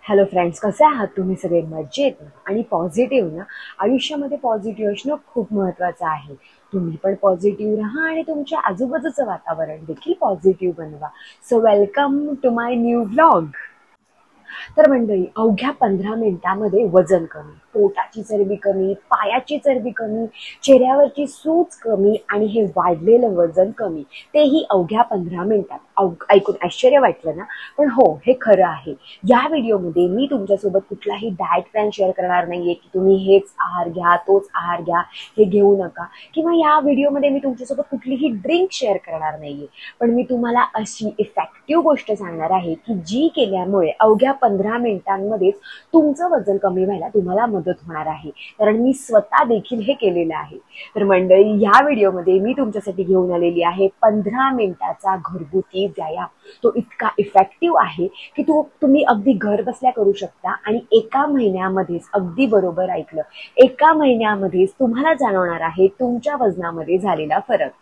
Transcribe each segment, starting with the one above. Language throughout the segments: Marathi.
हॅलो फ्रेंड्स, कसे आहात तुम्ही सगळे? मजेत आणि पॉझिटिव्ह ना? आयुष्यामध्ये पॉझिटिव्ह असणं खूप महत्त्वाचं आहे. तुम्ही पण पॉझिटिव्ह राहा आणि तुमच्या आजूबाजूचं वातावरण देखील पॉझिटिव्ह बनवा. So welcome to my new vlog. तर मंडळी, अवघ्या 15 मिनिटांमध्ये वजन कमी, पोटाची चरबी कमी, पायाची चरबी कमी, चेहऱ्यावरची सूज कमी आणि हे वाढलेलं वजन कमी, तेही अवघ्या 15 मिनिटात. ऐकून आश्चर्य वाटलं ना? पण हो, हे खरं आहे. या व्हिडिओमध्ये मी तुमच्यासोबत कुठलाही डाएट प्लॅन शेअर करणार नाहीये की तुम्ही हेच आहार घ्या, तोच आहार घ्या, हे घेऊ नका, किंवा या व्हिडिओमध्ये मी तुमच्यासोबत कुठलीही ड्रिंक शेअर करणार नाहीये. पण मी तुम्हाला अशी इफेक्टिव्ह गोष्ट सांगणार आहे की जी केल्यामुळे अवघ्या 15 मिनिटांमध्येच तुमचं वजन कमी व्हायला तुम्हाला मदत होणार आहे. कारण मी स्वतः देखील हे केलेलं आहे. तर मंडळी, या व्हिडिओमध्ये मी तुमच्यासाठी घेऊन आलेली आहे 15 मिनिटाचा घरगुती व्यायाम. तो इतका इफेक्टिव्ह आहे की तुम्ही अगदी घर बसल्या करू शकता आणि एका महिन्यामध्येच, अगदी बरोबर ऐकलं, एका महिन्यामध्येच तुम्हाला जाणवणार आहे तुमच्या वजनामध्ये झालेला फरक.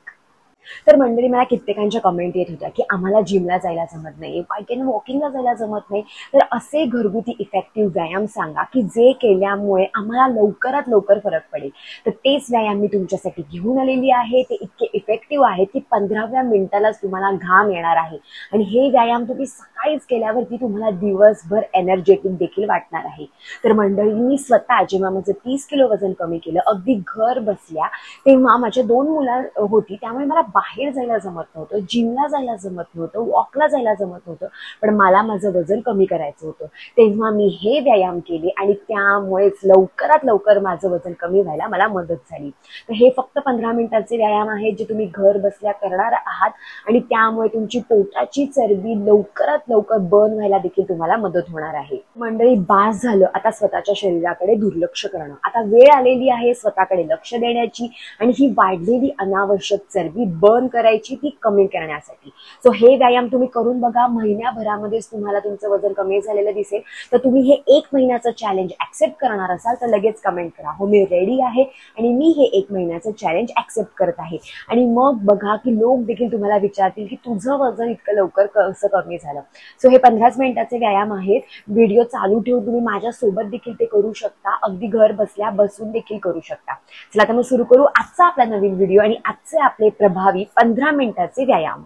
तर मंडळी, मला कित्येकांच्या कमेंट येत होत्या की आम्हाला जिमला जायला जमत नाही, बाईक अँड वॉकिंगला जायला जमत नाही. तर असे घरगुती इफेक्टिव्ह व्यायाम सांगा की जे केल्यामुळे आम्हाला लवकरात लवकर फरक पडेल. तर तेच व्यायाम मी तुमच्यासाठी घेऊन आलेली आहे. ते इतके इफेक्टिव्ह आहेत की 15व्या मिनिटालाच तुम्हाला घाम येणार आहे. आणि हे व्यायाम तुम्ही सकाळीच केल्यावरती तुम्हाला दिवसभर एनर्जेटिक देखील वाटणार आहे. तर मंडळी, मी स्वतः जेव्हा माझं 30 किलो वजन कमी केलं अगदी घर बसल्या, तेव्हा माझ्या 2 मुलं होती, त्यामुळे मला बाहेर जायला जमत नव्हतं, जिमला जायला जमत नव्हतं, वॉकला जायला जमत नव्हतं. पण मला माझं वजन कमी करायचं होतं. तेव्हा मी हे व्यायाम केले आणि त्यामुळेच लवकरात लवकर माझं वजन कमी व्हायला मला मदत झाली. तर हे फक्त 15 मिनिटांचे व्यायाम आहेत जे तुम्ही घर बसल्या करणार आहात आणि त्यामुळे तुमची पोटाची चरबी लवकरात लवकर बर्न व्हायला देखील तुम्हाला मदत होणार आहे. मंडळी, बास झालं आता स्वतःच्या शरीराकडे दुर्लक्ष करणं. आता वेळ आलेली आहे स्वतःकडे लक्ष देण्याची आणि ही वाढलेली अनावश्यक चरबी बर्न करायची, ती कमी करण्यासाठी. सो हे व्यायाम तुम्ही करून बघा. महिन्याभरामध्येच तुम्हाला तुमचं वजन कमी झालेलं दिसेल. तर तुम्ही हे 1 महिन्याचं चॅलेंज ऍक्सेप्ट करणार असाल तर लगेच कमेंट करा, हो मी रेडी आहे आणि मी हे 1 महिन्याचं चॅलेंज ऍक्सेप्ट करत आहे. आणि मग बघा की लोक देखील तुम्हाला विचारतील की तुझं वजन इतकं लवकर कसं कमी झालं. सो हे 15 मिनिटाचे व्यायाम आहेत. व्हिडिओ चालू ठेवून तुम्ही माझ्यासोबत देखील ते करू शकता. अगदी घर बसल्या बसून देखील करू शकता. चला आता मग सुरू करू आजचा आपला नवीन व्हिडिओ आणि आजचे आपले प्रभावी 15 मिनिटाचे व्यायाम.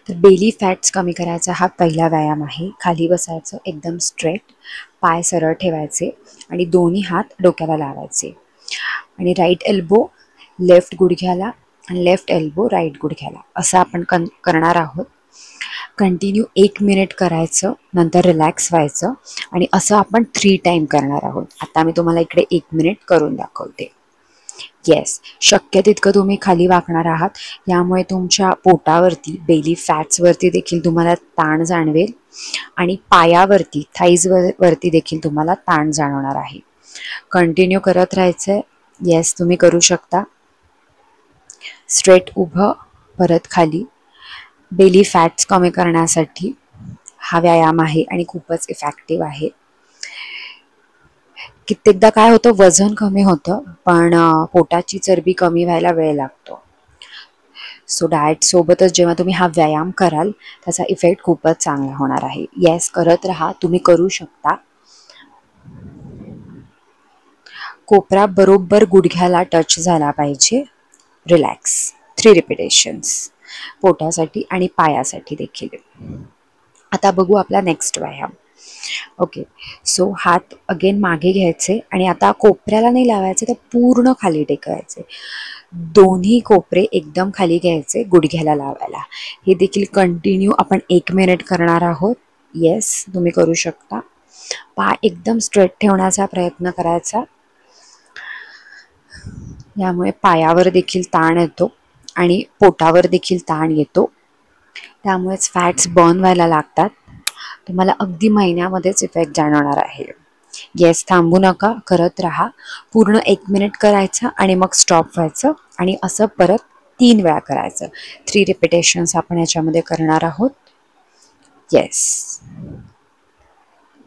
तर बेली फॅट्स कमी करायचा हा पहिला व्यायाम आहे. खाली बसायचं, एकदम स्ट्रेट, पाय सरळ ठेवायचे आणि दोन्ही हात डोक्याला लावायचे आणि राईट एल्बो लेफ्ट गुडघ्याला आणि लेफ्ट एल्बो राईट गुडघ्याला असं आपण करणार आहोत. कंटिन्यू 1 मिनिट करायचं, नंतर रिलॅक्स व्हायचं आणि असं आपण 3 टाइम करणार आहोत. आता मी तुम्हाला इकडे 1 मिनिट करून दाखवते. येस, शक्य तितकं तुम्ही खाली वाकणार आहात. यामुळे तुमच्या पोटावरती, बेली फॅट्सवरती देखील तुम्हाला ताण जाणवेल आणि पायावरती, थाईजवरती देखील तुम्हाला ताण जाणवणार आहे. कंटिन्यू करत राहायचं आहे. येस, तुम्ही करू शकता. स्ट्रेट उभं, परत खाली. बेली फॅट्स कमी करण्यासाठी हा व्यायाम आहे आणि खूपच इफेक्टिव्ह आहे. कित्येकदा काय होतं, वजन कमी होतं पण पोटाची चरबी कमी व्हायला वेळ लागतो. सो डाएट सोबतच जेव्हा तुम्ही हा व्यायाम कराल त्याचा इफेक्ट खूपच चांगला होणार आहे. येस, करत राहा, तुम्ही करू शकता. कोपरा बरोबर गुडघ्याला टच झाला पाहिजे. रिलॅक्स. 3 रिपिटेशन्स पोटासाठी आणि पायासाठी देखील. आता बघू आपला नेक्स्ट व्यायाम. ओके, सो हात अगेन मागे घ्यायचे आणि आता कोपऱ्याला नाही लावायचे, तर पूर्ण खाली टेकायचे. दोन्ही कोपरे एकदम खाली घ्यायचे गुडघ्याला लावायला. हे देखील कंटिन्यू आपण 1 मिनिट करणार आहोत. येस, तुम्ही करू शकता. पाय एकदम स्ट्रेट ठेवण्याचा प्रयत्न करायचा. यामुळे पायावर देखील ताण येतो आणि पोटावर देखील ताण येतो. त्यामुळेच फॅट्स बर्न व्हायला लागतात. तुम्हाला अगदी महिन्यामध्येच इफेक्ट जाणवणार आहे. येस, थांबू नका, करत राहा. पूर्ण 1 मिनिट करायचं आणि मग स्टॉप व्हायचं आणि असं परत 3 वेळा करायचं. 3 रिपिटेशन्स आपण याच्यामध्ये करणार आहोत. येस,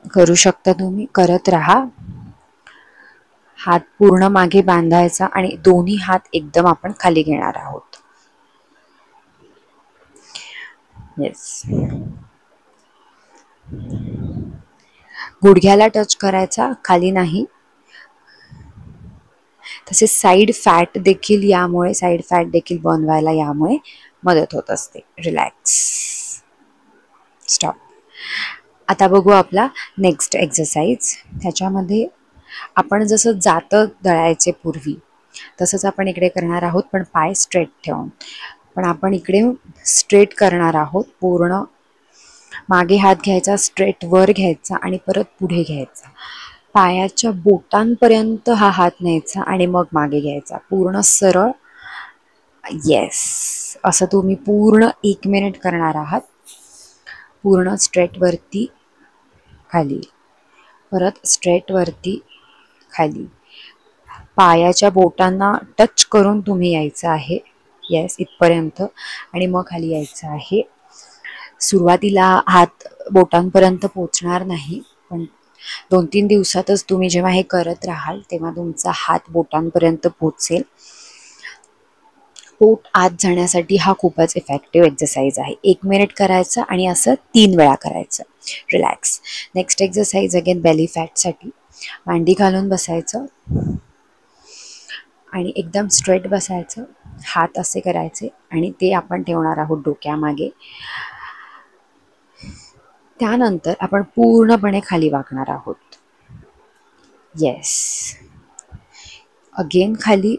करू शकता तुम्ही, करत राहा. हात पूर्ण मागे बांधायचा आणि दोन्ही हात एकदम आपण खाली घेणार आहोत. येस, गुडघ्याला टच करायचा, खाली नाही. तसेच साईड फॅट देखील बर्न व्हायला यामुळे मदत होत असते. रिलॅक्स. स्टॉप. आता बघू आपला नेक्स्ट एक्सरसाइज. ह्याच्यामध्ये आपण जसं जातं दळायचे पूर्वी तसंच आपण इकडे करणार आहोत, पण पाय स्ट्रेट ठेवून. पण आपण इकडे स्ट्रेट करणार आहोत. पूर्ण मागे हात घ्यायचा, स्ट्रेट वर घ्यायचा आणि परत पुढे घ्यायचा. पायाच्या बोटांपर्यंत हा हात न्यायचा आणि मग मागे घ्यायचा, पूर्ण सरळ. येस. असं तुम्ही पूर्ण 1 मिनिट करणार आहात. पूर्ण स्ट्रेट वरती खाली, परत स्ट्रेट वरती खाली. पायाच्या बोटांना टच करून तुम्ही यायचं आहे. येस, इथपर्यंत. आणि मग खाली यायचं आहे. सुरुवातीला हात बोटांपर्यंत पोचणार नाही, पण 2-3 दिवसातच तुम्ही जेव्हा हे करत राहाल तेव्हा तुमचा हात बोटांपर्यंत पोचेल. पोट आत जाण्यासाठी हा खूपच इफेक्टिव्ह एक्सरसाइज आहे. 1 मिनिट करायचं आणि असं 3 वेळा करायचं. Relax. Next exercise again belly फॅटसाठी. मांडी घालून बसायचं आणि एकदम स्ट्रेट बसायचं. हात असे करायचे आणि ते आपण ठेवणार आहोत डोक्यामागे. त्यानंतर आपण पूर्णपणे खाली वाकणार आहोत. येस. अगेन खाली.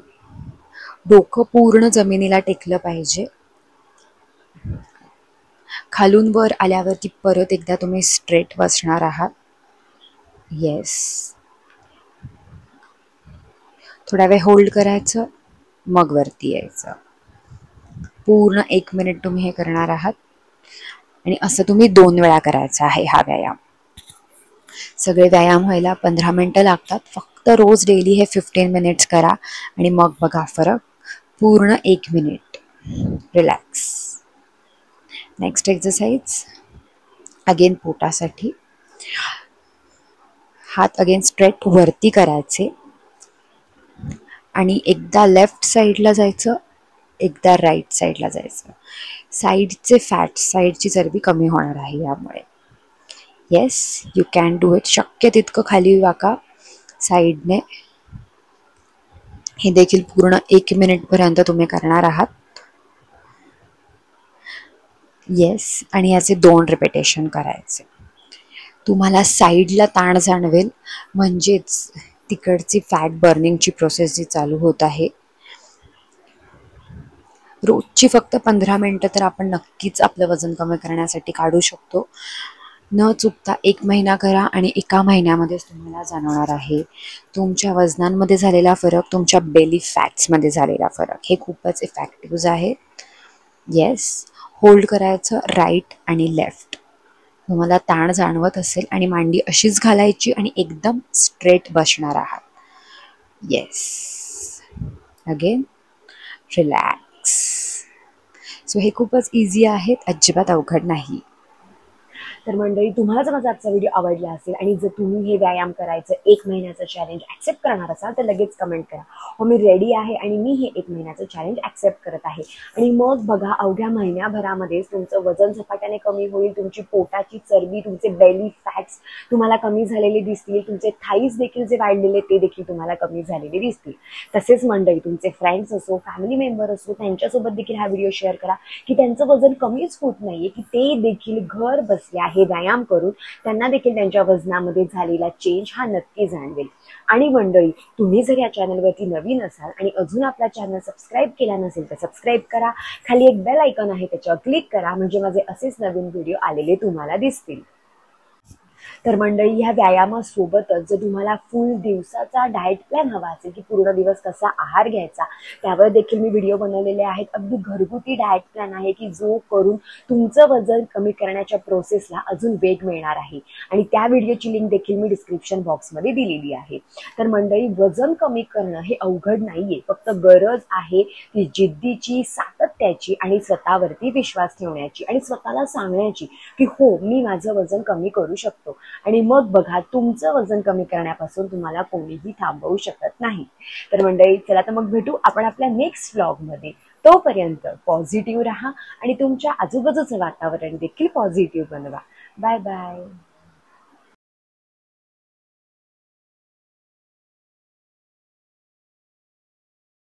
डोकं पूर्ण जमिनीला टेकलं पाहिजे. खालून वर आल्यावरती परत एकदा तुम्ही स्ट्रेट बसणार आहात. येस. थोडा वेळ होल्ड करायचं, मग वरती यायचं. पूर्ण 1 मिनिट तुम्ही हे करणार आहात आणि असं तुम्ही 2 वेळा करायचा आहे हा व्यायाम. सगळे व्यायाम व्हायला 15 मिनिटं लागतात. फक्त रोज डेली हे 15 मिनिट्स करा आणि मग बघा फरक. पूर्ण 1 minute. Relax. Next exercise again पोटासाठी. हात अगेन स्ट्रेट वरती करायचे आणि एकदा लेफ्ट साईडला जायचं, एकदा राईट साईडला जायचं. साईडचे फॅट, साईडची चरबी कमी होणार आहे यामुळे. Yes, you can do it. शक्य तितकं खाली वाका साईडने. हे देखील पूर्ण 1 मिनिटपर्यंत तुम्ही करणार आहात. येस. आणि याचे 2 रिपिटेशन करायचे. तुम्हाला साईडला ताण जाणवेल, म्हणजेच तिकडची फॅट बर्निंगची प्रोसेस जी चालू होत आहे. रोजची फक्त 15 मिनिटं तर आपण नक्कीच आपलं वजन कमी करण्यासाठी काढू शकतो. न चुकता 1 महिना करा आणि 1 महिन्यामध्येच तुम्हाला जाणवणार आहे तुमच्या वजनांमध्ये झालेला फरक, तुमच्या बेली फॅट्समध्ये झालेला फरक. हे खूपच इफेक्टिव्ह आहे. येस. होल्ड करायचं राईट आणि लेफ्ट. तुम्हाला ताण जाणवत असेल आणि मांडी अशीच घालायची आणि एकदम स्ट्रेट बसणार आहात. येस. Again relax. सो हे खूपच इझी आहेत, अजिबात अवघड नाही. तर मंडळी, तुम्हाला जर माझा आजचा व्हिडिओ आवडला असेल आणि जर तुम्ही हे व्यायाम करायचं 1 महिन्याचं चॅलेंज ॲक्सेप्ट करणार असाल तर लगेच कमेंट करा, हो मी रेडी आहे आणि मी हे 1 महिन्याचं चॅलेंज ॲक्सेप्ट करत आहे. आणि मग बघा, अवघ्या महिन्याभरामध्येच तुमचं वजन झपाट्याने कमी होईल. तुमची पोटाची चरबी, तुमचे बेली फॅट्स तुम्हाला कमी झालेले दिसतील. तुमचे थाईज देखील जे वाढलेले ते देखील तुम्हाला कमी झालेले दिसतील. तसेच मंडळी, तुमचे फ्रेंड्स असो, फॅमिली मेंबर असो, त्यांच्यासोबत देखील हा व्हिडिओ शेअर करा की त्यांचं वजन कमीच होत नाहीये, की ते देखील घर बसल्या हे व्यायाम करून त्यांना देखील त्यांच्या वजनामध्ये झालेला चेंज हा नक्की जाणवेल. आणि मंडळी, तुम्ही जर या चॅनलवरती नवीन असाल आणि अजून आपला चॅनल सबस्क्राईब केला नसेल तर सबस्क्राईब करा. खाली एक बेल आयकॉन आहे, त्याच्यावर क्लिक करा, म्हणजे माझे असेच नवीन व्हिडिओ आलेले तुम्हाला दिसतील. तर मंडळी, ह्या व्यायामासोबतच जर तुम्हाला फुल दिवसाचा डाएट प्लॅन हवा असेल की पूर्ण दिवस कसा आहार घ्यायचा, त्यावर देखील मी व्हिडिओ बनवलेले आहेत. अगदी घरगुती डाएट प्लॅन आहे की जो करून तुमचं वजन कमी करण्याच्या प्रोसेसला अजून वेग मिळणार आहे. आणि त्या व्हिडिओची लिंक देखील मी डिस्क्रिप्शन बॉक्समध्ये दिलेली आहे. तर मंडळी, वजन कमी करणं हे अवघड नाहीये, फक्त गरज आहे ती जिद्दीची, सातत्याची आणि स्वतःवरती विश्वास ठेवण्याची आणि स्वतःला सांगण्याची की हो, मी माझं वजन कमी करू शकतो. आणि मग बघा, तुमचं वजन कमी करण्यापासून तुम्हाला कोणीही थांबवू शकत नाही. तर मंडळी, चला तर मग भेटू आपण आपल्या नेक्स्ट व्लॉगमध्ये. तोपर्यंत पॉझिटिव्ह राहा आणि तुमच्या आजूबाजूचं वातावरण देखील पॉझिटिव्ह बनवा. Bye bye.